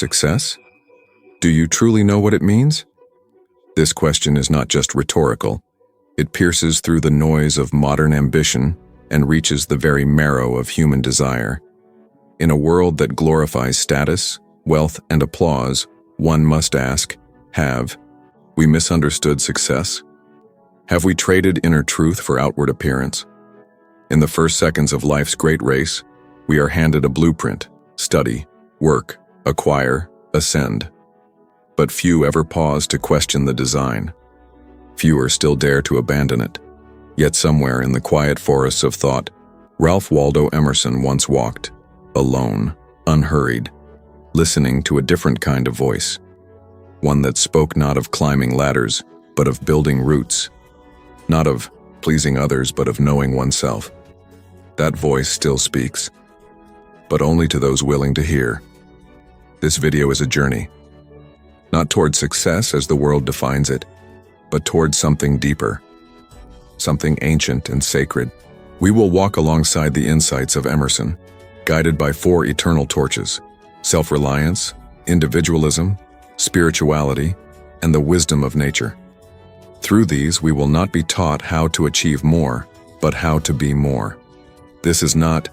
Success? Do you truly know what it means? This question is not just rhetorical. It pierces through the noise of modern ambition and reaches the very marrow of human desire. In a world that glorifies status, wealth, and applause, one must ask, have we misunderstood success? Have we traded inner truth for outward appearance? In the first seconds of life's great race, we are handed a blueprint: study, work, acquire, ascend. But few ever pause to question the design. Fewer still dare to abandon it. Yet somewhere in the quiet forests of thought, Ralph Waldo Emerson once walked, alone, unhurried, listening to a different kind of voice. One that spoke not of climbing ladders, but of building roots. Not of pleasing others, but of knowing oneself. That voice still speaks, but only to those willing to hear. This video is a journey, not toward success as the world defines it, but toward something deeper, something ancient and sacred. We will walk alongside the insights of Emerson, guided by 4 eternal torches: self-reliance, individualism, spirituality, and the wisdom of nature. Through these, we will not be taught how to achieve more, but how to be more. This is not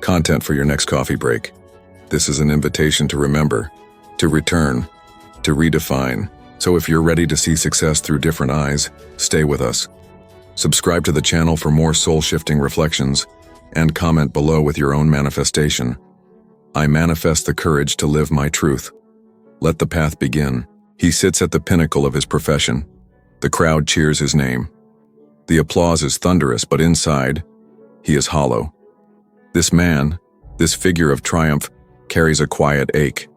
content for your next coffee break. This is an invitation to remember, to return, to redefine. So if you're ready to see success through different eyes, stay with us. Subscribe to the channel for more soul-shifting reflections, and comment below with your own manifestation. I manifest the courage to live my truth. Let the path begin. He sits at the pinnacle of his profession. The crowd cheers his name. The applause is thunderous, but inside, he is hollow. This man, this figure of triumph, carries a quiet ache.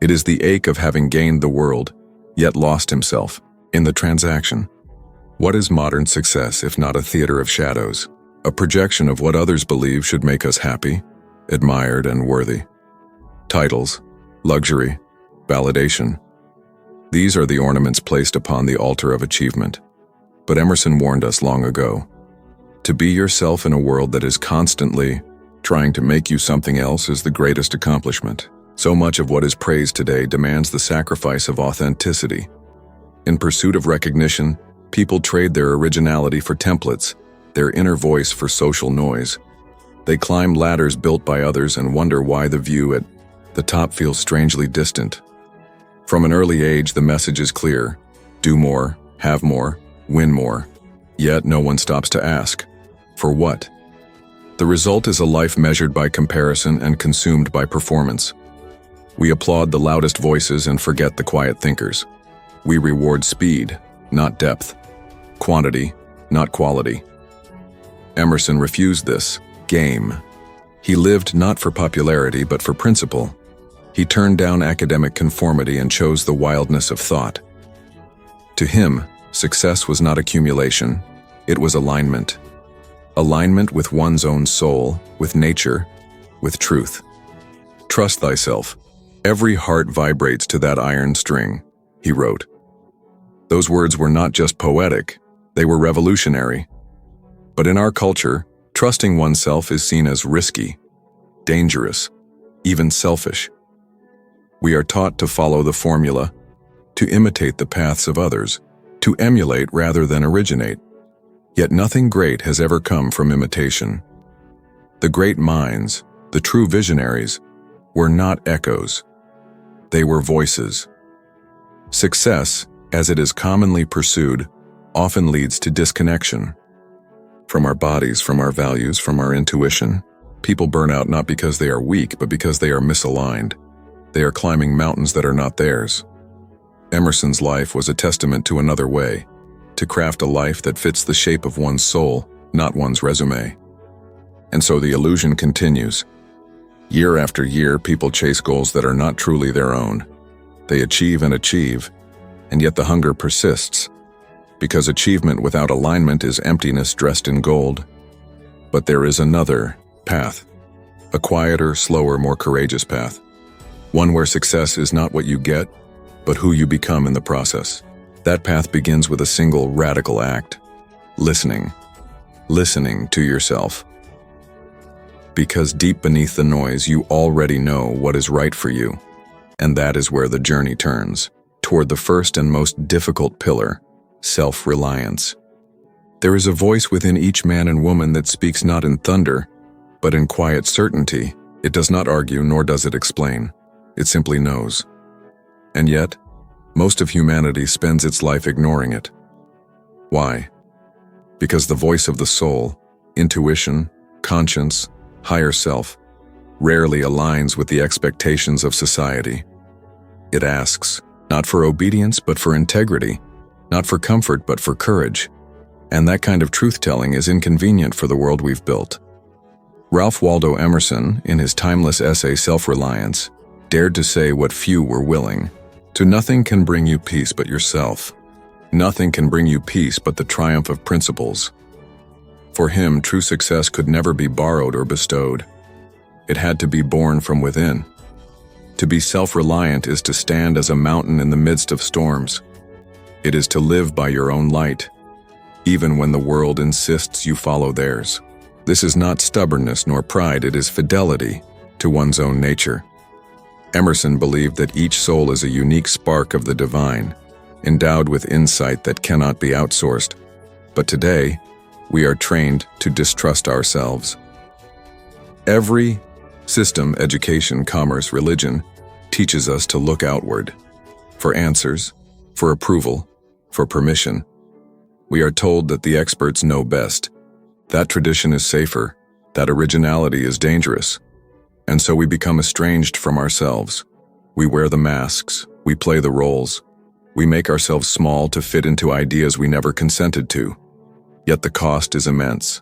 It is the ache of having gained the world, yet lost himself in the transaction. What is modern success if not a theater of shadows? A projection of what others believe should make us happy, admired, and worthy. Titles, luxury, validation. These are the ornaments placed upon the altar of achievement. But Emerson warned us long ago. To be yourself in a world that is constantly trying to make you something else is the greatest accomplishment. So much of what is praised today demands the sacrifice of authenticity. In pursuit of recognition, people trade their originality for templates, their inner voice for social noise. They climb ladders built by others and wonder why the view at the top feels strangely distant. From an early age, the message is clear: do more, have more, win more. Yet no one stops to ask, for what? The result is a life measured by comparison and consumed by performance. We applaud the loudest voices and forget the quiet thinkers. We reward speed, not depth; quantity, not quality. Emerson refused this game. He lived not for popularity, but for principle. He turned down academic conformity and chose the wildness of thought. To him, success was not accumulation, it was alignment. Alignment with one's own soul, with nature, with truth. Trust thyself. Every heart vibrates to that iron string, he wrote. Those words were not just poetic, they were revolutionary. But in our culture, trusting oneself is seen as risky, dangerous, even selfish. We are taught to follow the formula, to imitate the paths of others, to emulate rather than originate. Yet nothing great has ever come from imitation. The great minds, the true visionaries, were not echoes. They were voices. Success, as it is commonly pursued, often leads to disconnection. From our bodies, from our values, from our intuition, people burn out not because they are weak, but because they are misaligned. They are climbing mountains that are not theirs. Emerson's life was a testament to another way, to craft a life that fits the shape of one's soul, not one's resume. And so the illusion continues. Year after year, people chase goals that are not truly their own. They achieve, and yet the hunger persists, because achievement without alignment is emptiness dressed in gold. But there is another path, a quieter, slower, more courageous path. One where success is not what you get, but who you become in the process. That path begins with a single radical act: listening. Listening to yourself. Because deep beneath the noise, you already know what is right for you. And that is where the journey turns, toward the first and most difficult pillar, self-reliance. There is a voice within each man and woman that speaks not in thunder, but in quiet certainty. It does not argue, nor does it explain. It simply knows. And yet, most of humanity spends its life ignoring it. Why? Because the voice of the soul, intuition, conscience, higher self, rarely aligns with the expectations of society. It asks, not for obedience but for integrity, not for comfort but for courage. And that kind of truth-telling is inconvenient for the world we've built. Ralph Waldo Emerson, in his timeless essay Self-Reliance, dared to say what few were willing. To nothing can bring you peace but yourself. Nothing can bring you peace but the triumph of principles. For him, true success could never be borrowed or bestowed. It had to be born from within. To be self-reliant is to stand as a mountain in the midst of storms. It is to live by your own light, even when the world insists you follow theirs. This is not stubbornness nor pride, it is fidelity to one's own nature. Emerson believed that each soul is a unique spark of the divine, endowed with insight that cannot be outsourced. But today, we are trained to distrust ourselves. Every system, education, commerce, religion, teaches us to look outward for answers, for approval, for permission. We are told that the experts know best. That tradition is safer, that originality is dangerous. And so we become estranged from ourselves. We wear the masks, we play the roles. We make ourselves small to fit into ideas we never consented to. Yet the cost is immense.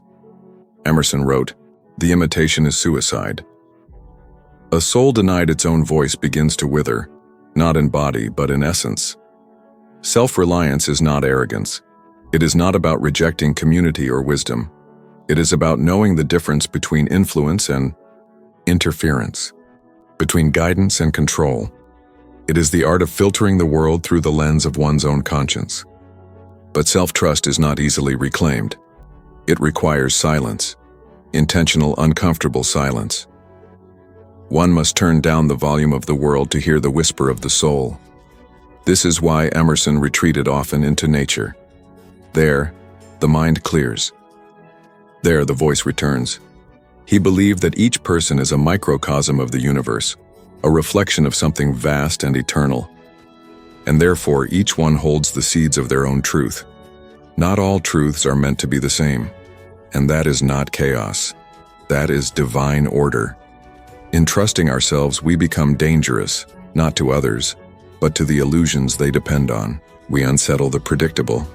Emerson wrote, "The imitation is suicide." A soul denied its own voice begins to wither, not in body but in essence. Self-reliance is not arrogance. It is not about rejecting community or wisdom. It is about knowing the difference between influence and interference, between guidance and control. It is the art of filtering the world through the lens of one's own conscience. But self-trust is not easily reclaimed. It requires silence, intentional, uncomfortable silence. One must turn down the volume of the world to hear the whisper of the soul. This is why Emerson retreated often into nature. There, the mind clears. There, the voice returns. He believed that each person is a microcosm of the universe, a reflection of something vast and eternal. And therefore, each one holds the seeds of their own truth. Not all truths are meant to be the same. And that is not chaos. That is divine order. In trusting ourselves, we become dangerous, not to others, but to the illusions they depend on. We unsettle the predictable.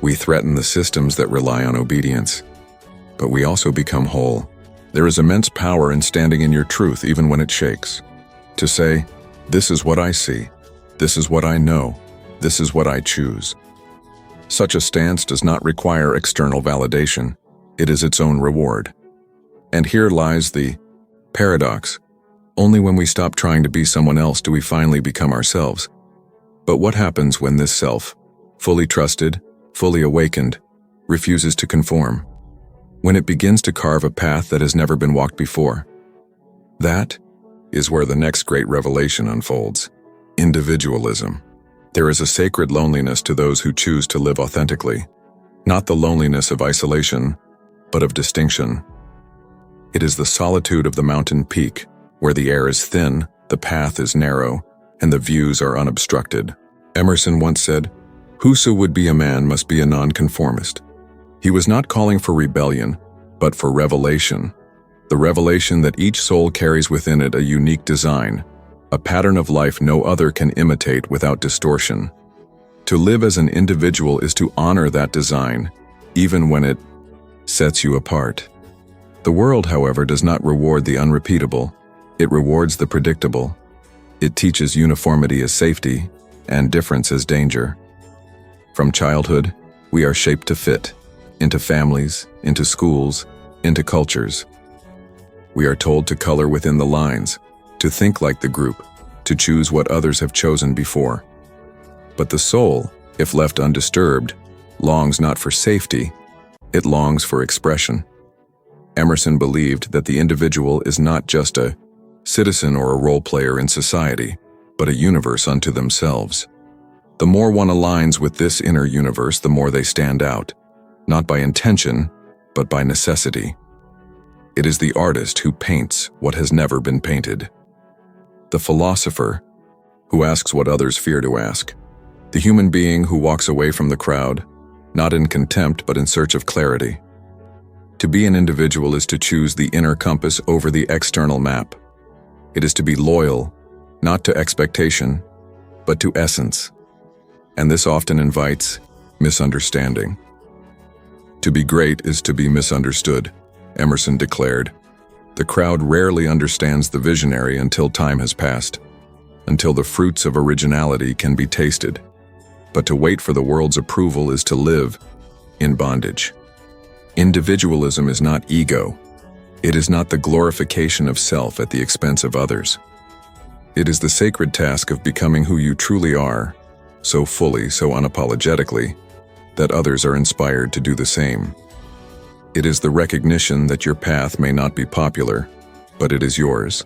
We threaten the systems that rely on obedience. But we also become whole. There is immense power in standing in your truth even when it shakes. To say, this is what I see, this is what I know, this is what I choose. Such a stance does not require external validation. It is its own reward. And here lies the paradox. Only when we stop trying to be someone else do we finally become ourselves. But what happens when this self, fully trusted, fully awakened, refuses to conform? When it begins to carve a path that has never been walked before? That is where the next great revelation unfolds. Individualism. There is a sacred loneliness to those who choose to live authentically. Not the loneliness of isolation, but of distinction. It is the solitude of the mountain peak, where the air is thin, the path is narrow, and the views are unobstructed. Emerson once said, "Whoso would be a man must be a nonconformist." He was not calling for rebellion, but for revelation. The revelation that each soul carries within it a unique design, a pattern of life no other can imitate without distortion. To live as an individual is to honor that design, even when it sets you apart. The world, however, does not reward the unrepeatable. It rewards the predictable. It teaches uniformity as safety and difference as danger. From childhood, we are shaped to fit, into families, into schools, into cultures. We are told to color within the lines, to think like the group, to choose what others have chosen before. But the soul, if left undisturbed, longs not for safety, it longs for expression. Emerson believed that the individual is not just a citizen or a role player in society. but a universe unto themselves. The more one aligns with this inner universe, the more they stand out, not by intention, but by necessity. It is the artist who paints what has never been painted. The philosopher who asks what others fear to ask. The human being who walks away from the crowd, not in contempt but in search of clarity. To be an individual is to choose the inner compass over the external map. It is to be loyal, not to expectation, but to essence. And this often invites misunderstanding. To be great is to be misunderstood, Emerson declared. The crowd rarely understands the visionary until time has passed, until the fruits of originality can be tasted. But to wait for the world's approval is to live in bondage. Individualism is not ego. It is not the glorification of self at the expense of others. It is the sacred task of becoming who you truly are, so fully, so unapologetically, that others are inspired to do the same. It is the recognition that your path may not be popular, but it is yours,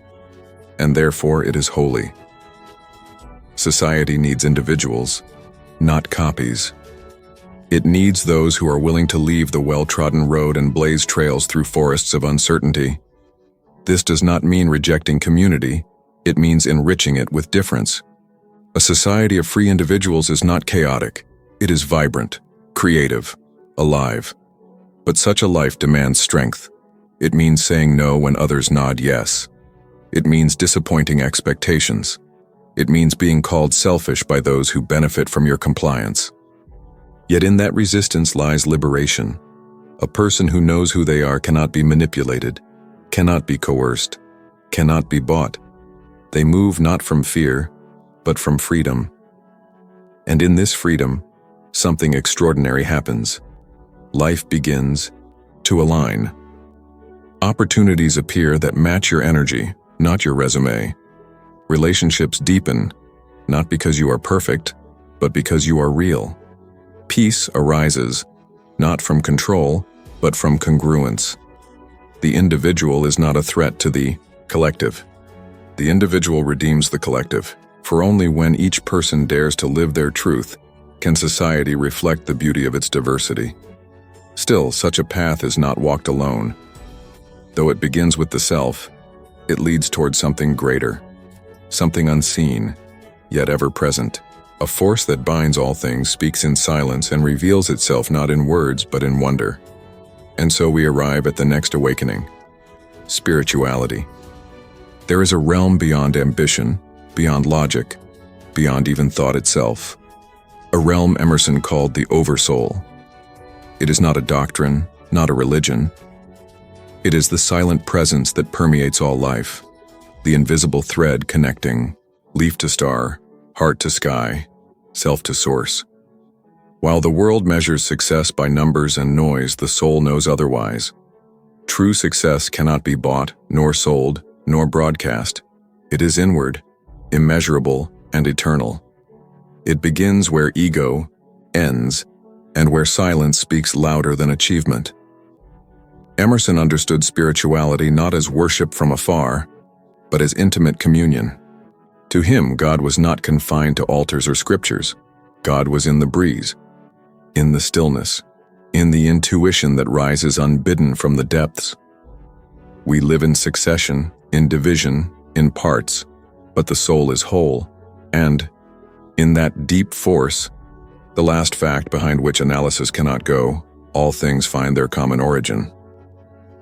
and therefore it is holy. Society needs individuals, not copies. It needs those who are willing to leave the well-trodden road and blaze trails through forests of uncertainty. This does not mean rejecting community, it means enriching it with difference. A society of free individuals is not chaotic, it is vibrant, creative, alive. But such a life demands strength. It means saying no when others nod yes. It means disappointing expectations. It means being called selfish by those who benefit from your compliance. Yet in that resistance lies liberation. A person who knows who they are cannot be manipulated, cannot be coerced, cannot be bought. They move not from fear, but from freedom. And in this freedom, something extraordinary happens. Life begins to align. Opportunities appear that match your energy, not your resume. Relationships deepen, not because you are perfect, but because you are real. Peace arises, not from control, but from congruence. The individual is not a threat to the collective. The individual redeems the collective, for only when each person dares to live their truth can society reflect the beauty of its diversity. Still, such a path is not walked alone. Though it begins with the self, it leads toward something greater, something unseen, yet ever present. A force that binds all things speaks in silence and reveals itself not in words but in wonder. And so we arrive at the next awakening. Spirituality. There is a realm beyond ambition, beyond logic, beyond even thought itself. A realm Emerson called the Oversoul. It is not a doctrine, not a religion. It is the silent presence that permeates all life, the invisible thread connecting leaf to star, heart to sky, self to source. While the world measures success by numbers and noise, the soul knows otherwise. True success cannot be bought, nor sold, nor broadcast. It is inward, immeasurable, and eternal. It begins where ego ends, and where silence speaks louder than achievement. Emerson understood spirituality not as worship from afar, but as intimate communion. To him, God was not confined to altars or scriptures. God was in the breeze, in the stillness, in the intuition that rises unbidden from the depths. We live in succession, in division, in parts, but the soul is whole, and, in that deep force, the last fact behind which analysis cannot go, all things find their common origin.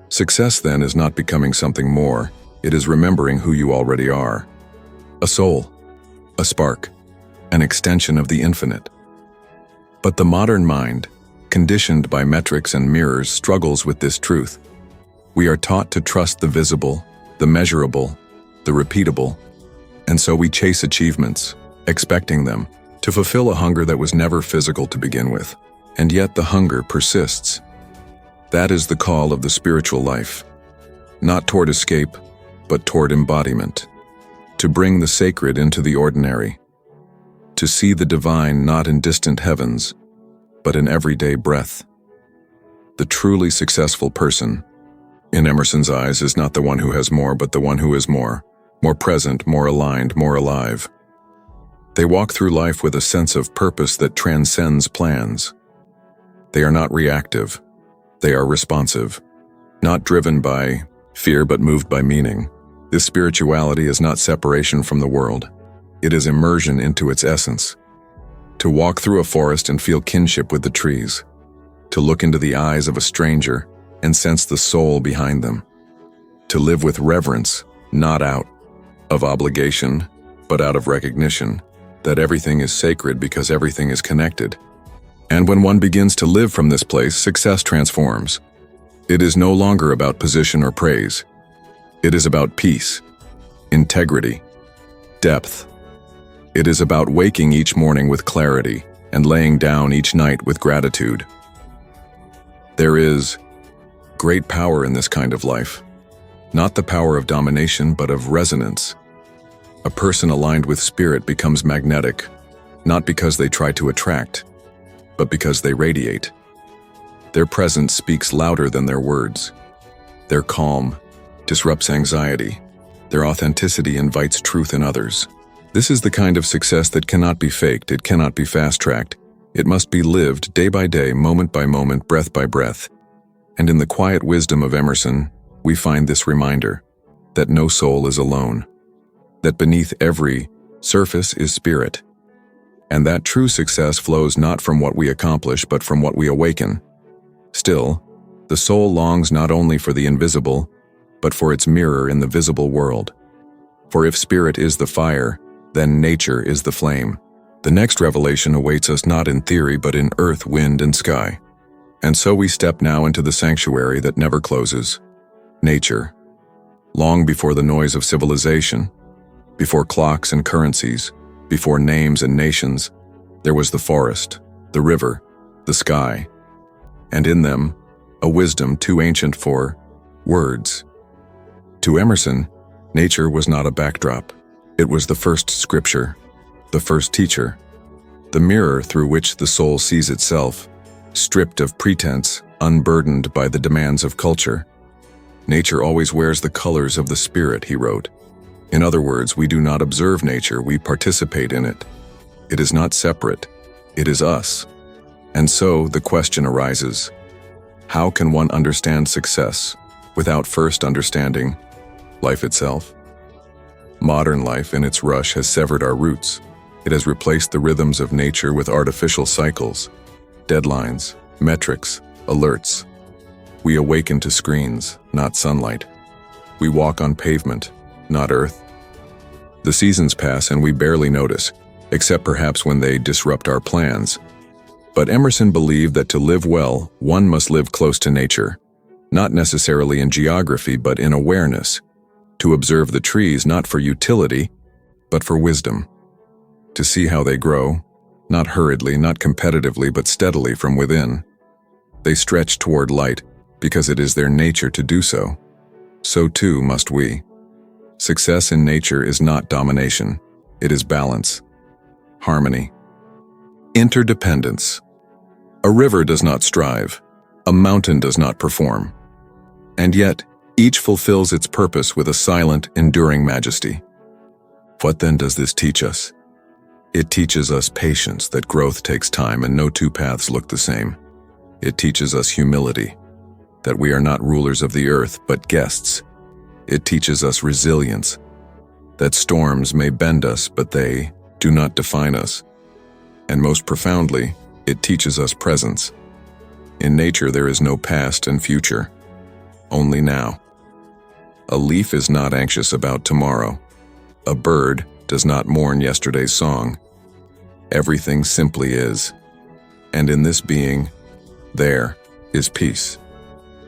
Success, then, is not becoming something more, it is remembering who you already are. A soul, a spark, an extension of the infinite. But the modern mind, conditioned by metrics and mirrors, struggles with this truth. We are taught to trust the visible, the measurable, the repeatable, and so we chase achievements, expecting them to fulfill a hunger that was never physical to begin with. And yet the hunger persists. That is the call of the spiritual life, not toward escape, but toward embodiment. To bring the sacred into the ordinary, to see the divine not in distant heavens, but in everyday breath. The truly successful person, in Emerson's eyes, is not the one who has more, but the one who is more present, more aligned, more alive. They walk through life with a sense of purpose that transcends plans. They are not reactive. They are responsive, not driven by fear but moved by meaning. This spirituality is not separation from the world. It is immersion into its essence. To walk through a forest and feel kinship with the trees. To look into the eyes of a stranger and sense the soul behind them. To live with reverence, not out of obligation, but out of recognition that everything is sacred because everything is connected. And when one begins to live from this place, success transforms. It is no longer about position or praise. It is about peace, integrity, depth. It is about waking each morning with clarity and laying down each night with gratitude. There is great power in this kind of life. Not the power of domination, but of resonance. A person aligned with spirit becomes magnetic, not because they try to attract, but because they radiate. Their presence speaks louder than their words. Their calm disrupts anxiety. Their authenticity invites truth in others. This is the kind of success that cannot be faked, it cannot be fast-tracked. It must be lived day by day, moment by moment, breath by breath. And in the quiet wisdom of Emerson, we find this reminder that no soul is alone, that beneath every surface is spirit, and that true success flows not from what we accomplish but from what we awaken. Still, the soul longs not only for the invisible, but for its mirror in the visible world. For if spirit is the fire, then nature is the flame. The next revelation awaits us not in theory but in earth, wind, and sky. And so we step now into the sanctuary that never closes. Nature. Long before the noise of civilization, before clocks and currencies, before names and nations, there was the forest, the river, the sky, and in them, a wisdom too ancient for words. To Emerson, nature was not a backdrop. It was the first scripture, the first teacher, the mirror through which the soul sees itself, stripped of pretense, unburdened by the demands of culture. Nature always wears the colors of the spirit, he wrote. In other words, we do not observe nature, we participate in it. It is not separate, it is us. And so the question arises, how can one understand success without first understanding life itself? Modern life in its rush has severed our roots. It has replaced the rhythms of nature with artificial cycles, deadlines, metrics, alerts. We awaken to screens, not sunlight. We walk on pavement, not earth. The seasons pass and we barely notice, except perhaps when they disrupt our plans. But Emerson believed that to live well, one must live close to nature, not necessarily in geography but in awareness, to observe the trees not for utility, but for wisdom, to see how they grow, not hurriedly, not competitively, but steadily from within. They stretch toward light because it is their nature to do so. So too must we. Success in nature is not domination, it is balance, harmony, interdependence. A river does not strive, a mountain does not perform, and yet each fulfills its purpose with a silent, enduring majesty. What then does this teach us? It teaches us patience, that growth takes time and no two paths look the same. It teaches us humility, that we are not rulers of the earth but guests. It teaches us resilience, that storms may bend us but they do not define us. And most profoundly, it teaches us presence. In nature there is no past and future, only now. A leaf is not anxious about tomorrow. A bird does not mourn yesterday's song. Everything simply is. And in this being, there is peace.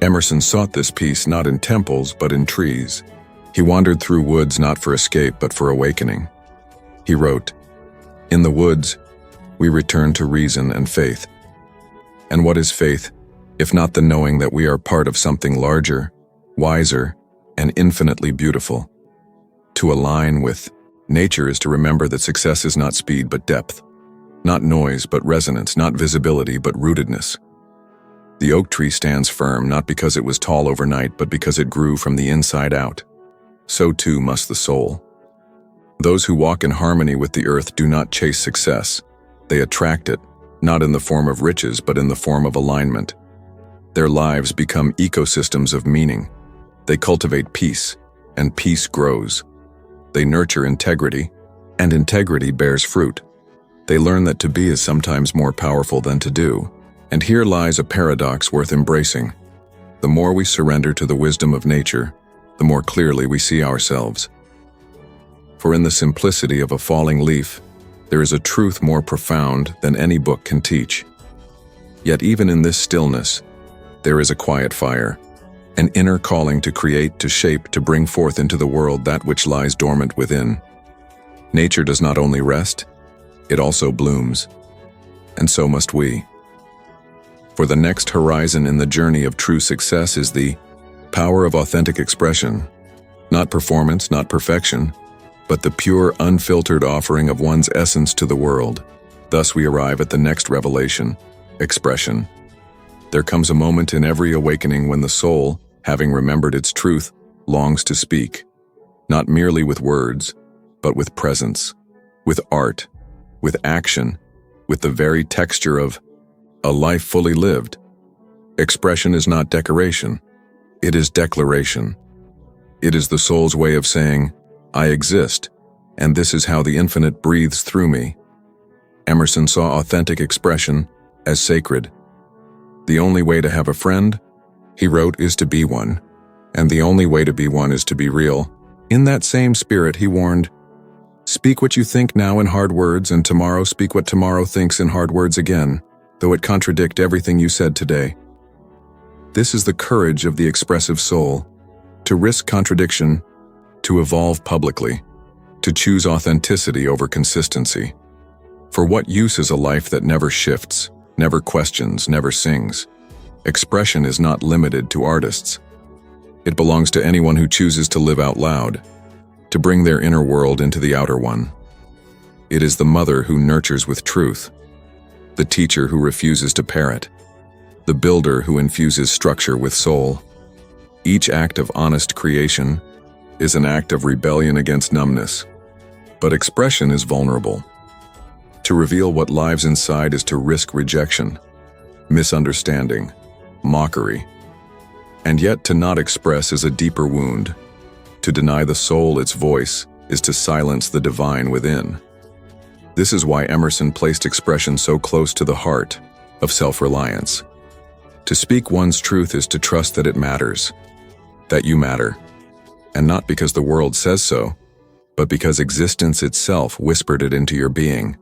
Emerson sought this peace not in temples but in trees. He wandered through woods not for escape but for awakening. He wrote, "In the woods, we return to reason and faith." And what is faith, if not the knowing that we are part of something larger, wiser, and infinitely beautiful? To align with nature is to remember that success is not speed but depth, not noise but resonance, not visibility but rootedness. The oak tree stands firm not because it was tall overnight but because it grew from the inside out. So too must the soul. Those who walk in harmony with the earth do not chase success. They attract it, not in the form of riches, but in the form of alignment. Their lives become ecosystems of meaning. They cultivate peace, and peace grows. They nurture integrity, and integrity bears fruit. They learn that to be is sometimes more powerful than to do. And here lies a paradox worth embracing. The more we surrender to the wisdom of nature, the more clearly we see ourselves. For in the simplicity of a falling leaf, there is a truth more profound than any book can teach. Yet even in this stillness, there is a quiet fire, an inner calling to create, to shape, to bring forth into the world that which lies dormant within. Nature does not only rest, it also blooms. And so must we. For the next horizon in the journey of true success is the power of authentic expression. Not performance, not perfection, but the pure, unfiltered offering of one's essence to the world. Thus we arrive at the next revelation, expression. There comes a moment in every awakening when the soul, having remembered its truth, longs to speak, not merely with words, but with presence, with art, with action, with the very texture of a life fully lived. Expression is not decoration, it is declaration. It is the soul's way of saying, I exist, and this is how the infinite breathes through me. Emerson saw authentic expression as sacred. The only way to have a friend, he wrote, is to be one, and the only way to be one is to be real. In that same spirit, he warned, speak what you think now in hard words, and tomorrow speak what tomorrow thinks in hard words again, though it contradict everything you said today. This is the courage of the expressive soul, to risk contradiction, to evolve publicly, to choose authenticity over consistency. For what use is a life that never shifts, never questions, never sings? Expression is not limited to artists. It belongs to anyone who chooses to live out loud, to bring their inner world into the outer one. It is the mother who nurtures with truth, the teacher who refuses to parrot, the builder who infuses structure with soul. Each act of honest creation is an act of rebellion against numbness. But expression is vulnerable. To reveal what lives inside is to risk rejection, misunderstanding, mockery. And yet to not express is a deeper wound. To deny the soul its voice is to silence the divine within. This is why Emerson placed expression so close to the heart of self-reliance. To speak one's truth is to trust that it matters, that you matter, and not because the world says so, but because existence itself whispered it into your being.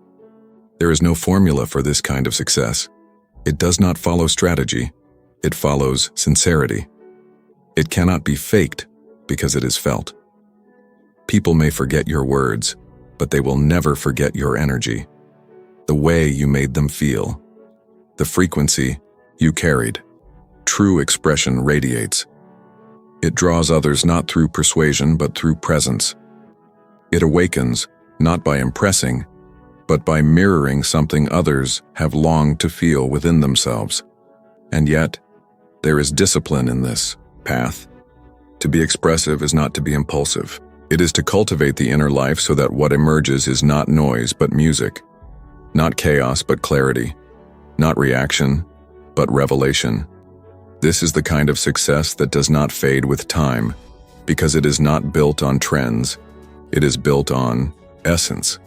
There is no formula for this kind of success. It does not follow strategy. It follows sincerity. It cannot be faked because it is felt. People may forget your words, but they will never forget your energy, the way you made them feel, the frequency you carried. True expression radiates. It draws others not through persuasion, but through presence. It awakens, not by impressing, but by mirroring something others have longed to feel within themselves. And yet, there is discipline in this path. To be expressive is not to be impulsive. It is to cultivate the inner life so that what emerges is not noise but music, not chaos but clarity, not reaction but revelation. This is the kind of success that does not fade with time, because it is not built on trends, it is built on essence.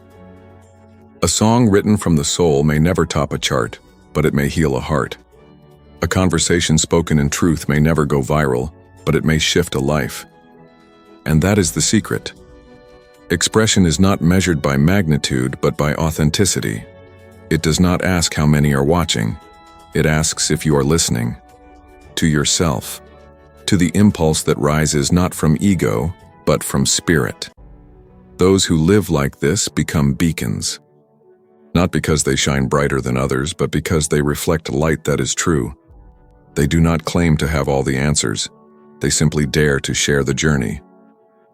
A song written from the soul may never top a chart, but it may heal a heart. A conversation spoken in truth may never go viral, but it may shift a life. And that is the secret. Expression is not measured by magnitude, but by authenticity. It does not ask how many are watching. It asks if you are listening. To yourself. To the impulse that rises not from ego, but from spirit. Those who live like this become beacons. Not because they shine brighter than others, but because they reflect light that is true. They do not claim to have all the answers. They simply dare to share the journey.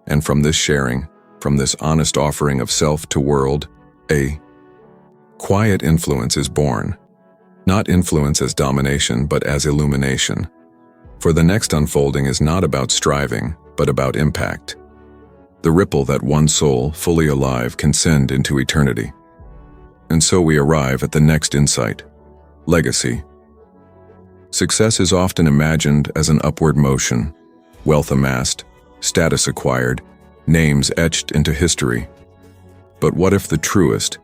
And from this sharing, from this honest offering of self to world, a quiet influence is born. Not influence as domination, but as illumination. For the next unfolding is not about striving, but about impact. the ripple that one soul, fully alive, can send into eternity. And so we arrive at the next insight: legacy. Success is often imagined as an upward motion, wealth amassed, status acquired, names etched into history. But what if the truest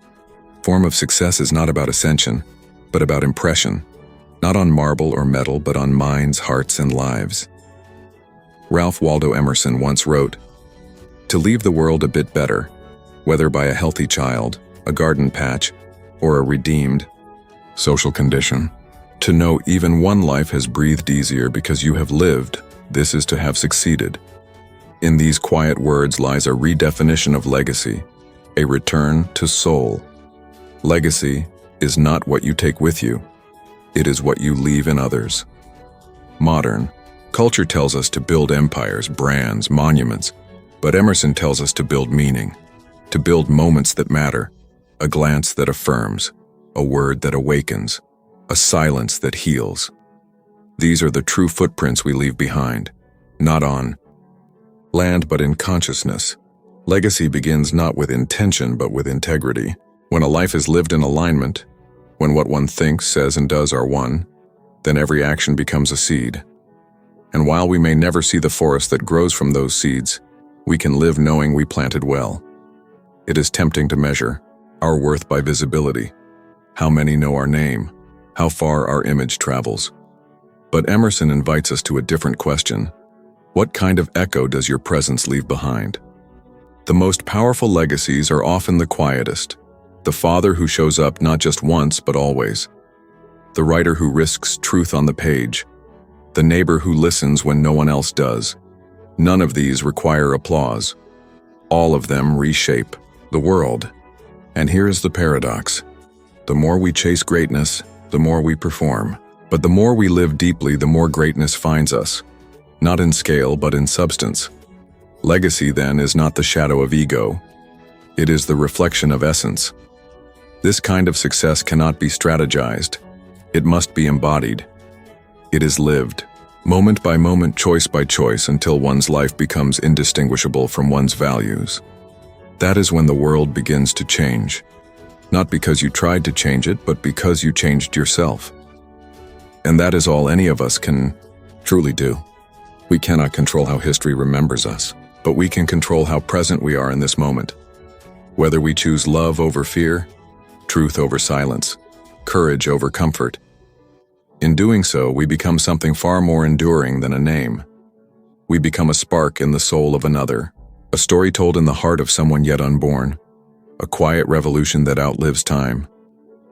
form of success is not about ascension, but about impression, not on marble or metal, but on minds, hearts, and lives? Ralph Waldo Emerson once wrote, "To leave the world a bit better, whether by a healthy child, a garden patch, or a redeemed social condition. To know even one life has breathed easier because you have lived, this is to have succeeded." In these quiet words lies a redefinition of legacy, a return to soul. Legacy is not what you take with you, it is what you leave in others. Modern culture tells us to build empires, brands, monuments, but Emerson tells us to build meaning, to build moments that matter, a glance that affirms, a word that awakens, a silence that heals. These are the true footprints we leave behind, not on land but in consciousness. Legacy begins not with intention but with integrity. When a life is lived in alignment, when what one thinks, says, and does are one, then every action becomes a seed. And while we may never see the forest that grows from those seeds, we can live knowing we planted well. It is tempting to measure our worth by visibility, how many know our name, how far our image travels. But Emerson invites us to a different question: what kind of echo does your presence leave behind? The most powerful legacies are often the quietest. The father who shows up not just once but always. The writer who risks truth on the page. The neighbor who listens when no one else does. None of these require applause. All of them reshape the world. And here is the paradox: the more we chase greatness, the more we perform. But the more we live deeply, the more greatness finds us. Not in scale, but in substance. Legacy, then, is not the shadow of ego. It is the reflection of essence. This kind of success cannot be strategized. It must be embodied. It is lived, moment by moment, choice by choice, until one's life becomes indistinguishable from one's values. That is when the world begins to change. Not because you tried to change it, but because you changed yourself. And that is all any of us can truly do. We cannot control how history remembers us, but we can control how present we are in this moment. Whether we choose love over fear, truth over silence, courage over comfort. In doing so, we become something far more enduring than a name. We become a spark in the soul of another, a story told in the heart of someone yet unborn, a quiet revolution that outlives time.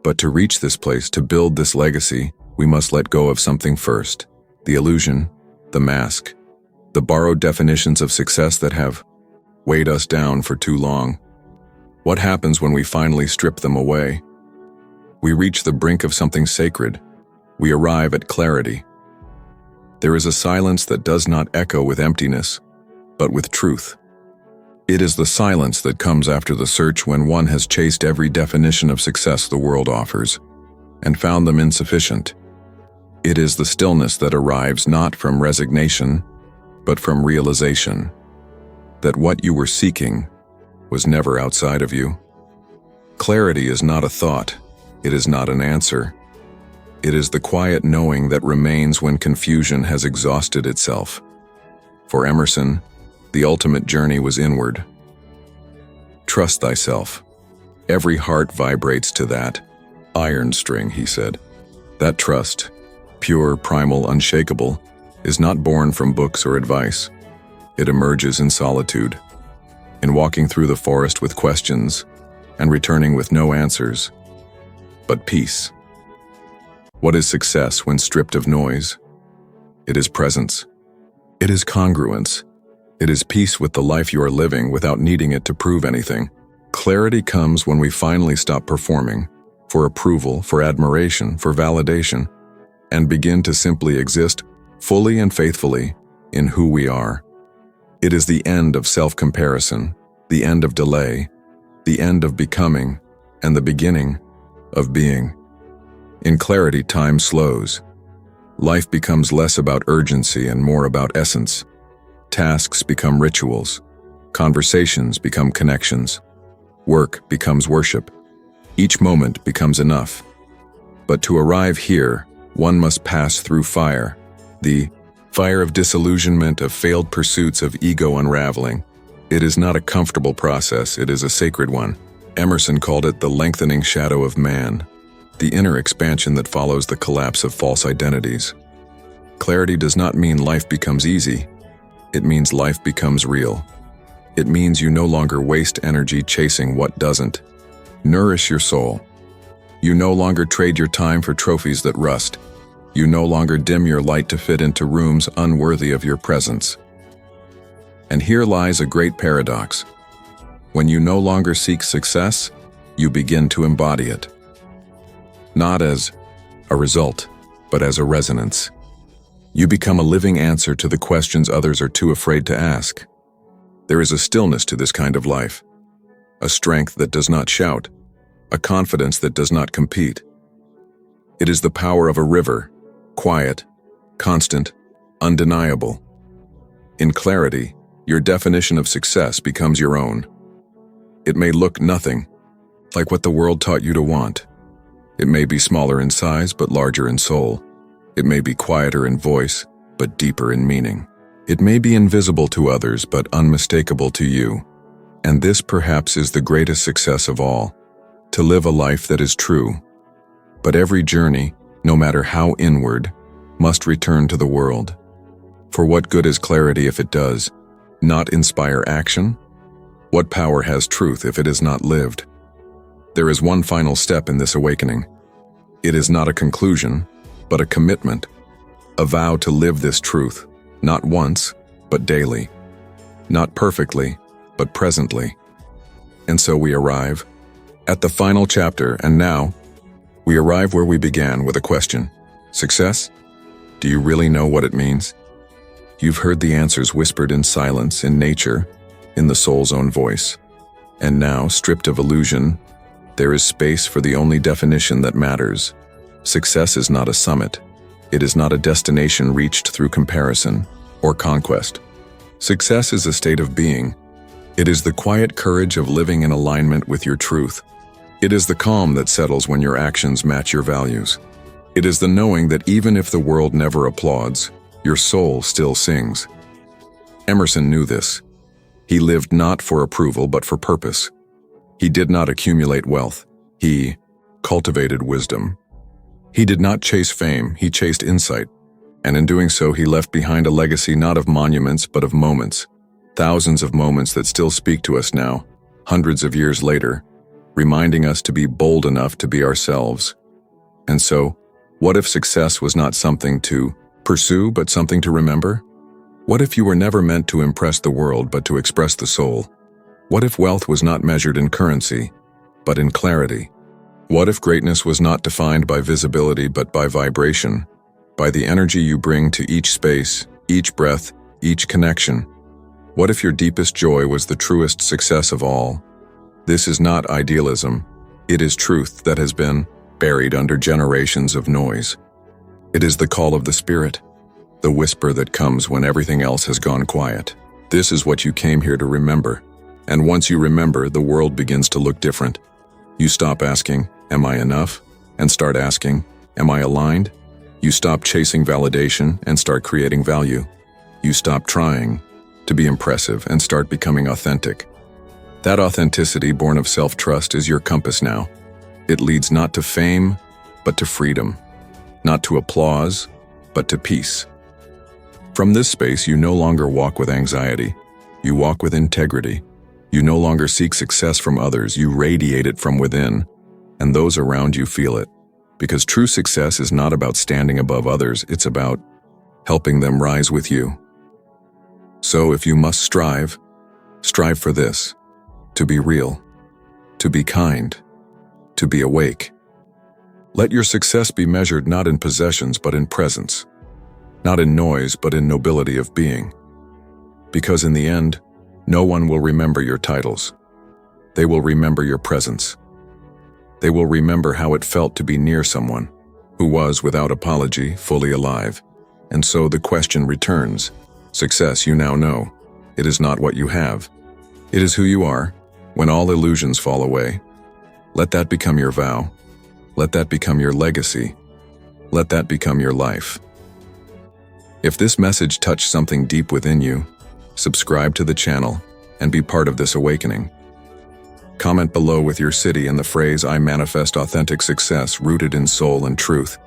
But to reach this place, to build this legacy, we must let go of something first: the illusion, the mask, the borrowed definitions of success that have weighed us down for too long. What happens when we finally strip them away? We reach the brink of something sacred. We arrive at clarity. There is a silence that does not echo with emptiness, but with truth. It is the silence that comes after the search, when one has chased every definition of success the world offers and found them insufficient. It is the stillness that arrives not from resignation, but from realization that what you were seeking was never outside of you. Clarity is not a thought. It is not an answer. It is the quiet knowing that remains when confusion has exhausted itself. For Emerson, the ultimate journey was inward. Trust thyself. Every heart vibrates to that iron string, he said. That trust, pure, primal, unshakable, is not born from books or advice. It emerges in solitude, in walking through the forest with questions and returning with no answers, but peace. What is success when stripped of noise? It is presence. It is congruence. It is peace with the life you are living without needing it to prove anything. Clarity comes when we finally stop performing for approval, for admiration, for validation, and begin to simply exist fully and faithfully in who we are. It is the end of self-comparison, the end of delay, the end of becoming, and the beginning of being. In clarity, time slows. Life becomes less about urgency and more about essence. Tasks become rituals. Conversations become connections. Work becomes worship. Each moment becomes enough. But to arrive here, one must pass through fire. The fire of disillusionment, of failed pursuits, of ego unraveling. It is not a comfortable process, it is a sacred one. Emerson called it the lengthening shadow of man, the inner expansion that follows the collapse of false identities. Clarity does not mean life becomes easy. It means life becomes real. It means you no longer waste energy chasing what doesn't nourish your soul. You no longer trade your time for trophies that rust. You no longer dim your light to fit into rooms unworthy of your presence. And here lies a great paradox. When you no longer seek success, you begin to embody it. Not as a result, but as a resonance. You become a living answer to the questions others are too afraid to ask. There is a stillness to this kind of life, a strength that does not shout, a confidence that does not compete. It is the power of a river, quiet, constant, undeniable. In clarity, your definition of success becomes your own. It may look nothing, like what the world taught you to want. It may be smaller in size, but larger in soul. It may be quieter in voice, but deeper in meaning. It may be invisible to others, but unmistakable to you. And this perhaps is the greatest success of all, to live a life that is true. But every journey, no matter how inward, must return to the world. For what good is clarity if it does not inspire action? What power has truth if it is not lived? There is one final step in this awakening. It is not a conclusion, but a commitment, a vow to live this truth, not once, but daily, not perfectly, but presently. And so we arrive at the final chapter, and now we arrive where we began with a question. Success? Do you really know what it means? You've heard the answers whispered in silence, in nature, in the soul's own voice. And now, stripped of illusion, there is space for the only definition that matters. Success is not a summit. It is not a destination reached through comparison or conquest. Success is a state of being. It is the quiet courage of living in alignment with your truth. It is the calm that settles when your actions match your values. It is the knowing that even if the world never applauds, your soul still sings. Emerson knew this. He lived not for approval but for purpose. He did not accumulate wealth. He cultivated wisdom. He did not chase fame, he chased insight. And in doing so, he left behind a legacy not of monuments but of moments. Thousands of moments that still speak to us now, hundreds of years later, reminding us to be bold enough to be ourselves. And so, what if success was not something to pursue but something to remember? What if you were never meant to impress the world but to express the soul? What if wealth was not measured in currency, but in clarity? What if greatness was not defined by visibility but by vibration, by the energy you bring to each space, each breath, each connection? What if your deepest joy was the truest success of all? This is not idealism. It is truth that has been buried under generations of noise. It is the call of the spirit, the whisper that comes when everything else has gone quiet. This is what you came here to remember. And once you remember, the world begins to look different. You stop asking, "Am I enough?" and start asking, "Am I aligned?" You stop chasing validation and start creating value. You stop trying to be impressive and start becoming authentic. That authenticity born of self-trust is your compass now. It leads not to fame, but to freedom. Not to applause, but to peace. From this space, you no longer walk with anxiety. You walk with integrity. You no longer seek success from others. You radiate it from within, and those around you feel it. Because true success is not about standing above others. It's about helping them rise with you. So if you must strive for this: to be real, to be kind, to be awake. Let your success be measured not in possessions but in presence, not in noise but in nobility of being. Because in the end, no one will remember your titles. They will remember your presence. They will remember how it felt to be near someone who was, without apology, fully alive. And so the question returns. Success, you now know. It is not what you have. It is who you are, when all illusions fall away. Let that become your vow. Let that become your legacy. Let that become your life. If this message touched something deep within you, subscribe to the channel and be part of this awakening. Comment below with your city and the phrase "I manifest authentic success rooted in soul and truth."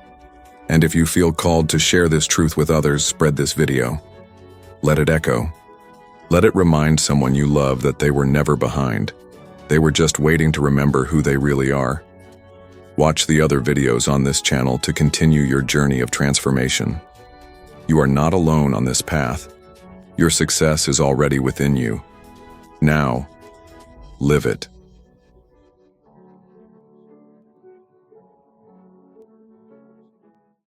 And if you feel called to share this truth with others, spread this video. Let it echo. Let it remind someone you love that they were never behind. They were just waiting to remember who they really are. Watch the other videos on this channel to continue your journey of transformation. You are not alone on this path. Your success is already within you. Now, live it.